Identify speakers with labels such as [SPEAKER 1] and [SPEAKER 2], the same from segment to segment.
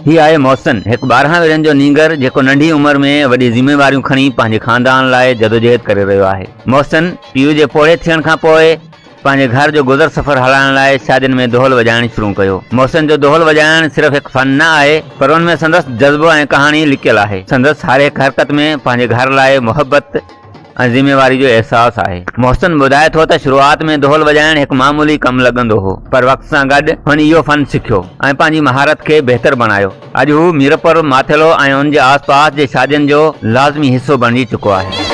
[SPEAKER 1] ही आहे मोहसिन, हिकु 12 वरनि जो नींगर जेको नंढी उमिरि में वॾी ज़िम्मेवारियूं खणी पंहिंजे खानदान लाइ जदोजहद करे रहियो आहे। मोहसिन पीउ जे पोड़े थियण खां पोइ पंहिंजे घर जो गुज़र सफ़र हलाइण लाइ शादियुनि में दोहल वॼाइण शुरू कयो। मोहसिन जो दोहल वॼाइण सिर्फ़ु हिकु फन न आहे, पर हुन में संदसि जज़्बो ऐं कहाणी लिकियल आहे। संदसि हर हिकु हरकत में पंहिंजे घर लाइ मुहबत ऐं ज़िम्मेवारी जो अहसासु आहे। मोहसिन ॿुधाए थो त शुरूआत में दोहल वॼाइण हिकु मामूली कमु लॻंदो हो, पर वक़्त सां गॾु हुन इहो फन सिखियो ऐं पंहिंजी महारत खे बहितर बणायो। अॼु हू मीरपुर, माथेलो ऐं उन जे आसपास जे शादियुनि जो लाज़मी हिसो बणिजी चुको आहे।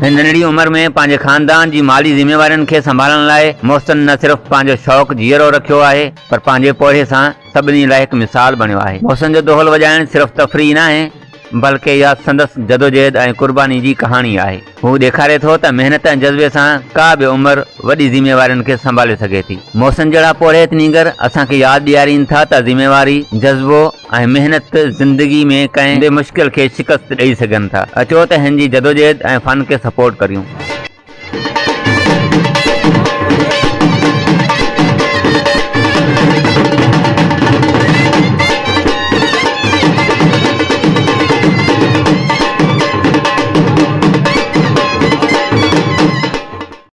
[SPEAKER 1] हिन नंढड़ी उमिरि में पंहिंजे खानदान जी माली ज़िम्मेवारियुनि खे संभालण लाइ मोहसिन न सिर्फ़ु पंहिंजो शौक़ु जीअरो रखियो आहे, पर पंहिंजे पोड़े सां सभिनी लाइ हिकु मिसाल बणियो आहे। मोहसिन जो दोहल वॼाइण सिर्फ़ु तफ़रीह न आहे, बल्कि इहा संदसि जदोजहद ऐं क़ुर्बानी जी कहाणी आहे। हू ॾेखारे थो त महिनत ऐं जज़्बे सां का बि उमिरि वॾी ज़िम्मेवारियुनि खे संभाले सघे थी। मोहसिन जहिड़ा पोड़े नींगर असांखे यादि ॾियारीनि था त ज़िम्मेवारी, जज़्बो ऐं महिनत ज़िंदगी में कंहिं बि मुश्किल खे शिकस्त ॾेई सघनि था। अचो त हिन जी जदोजहद ऐं फन खे सपोर्ट करियूं।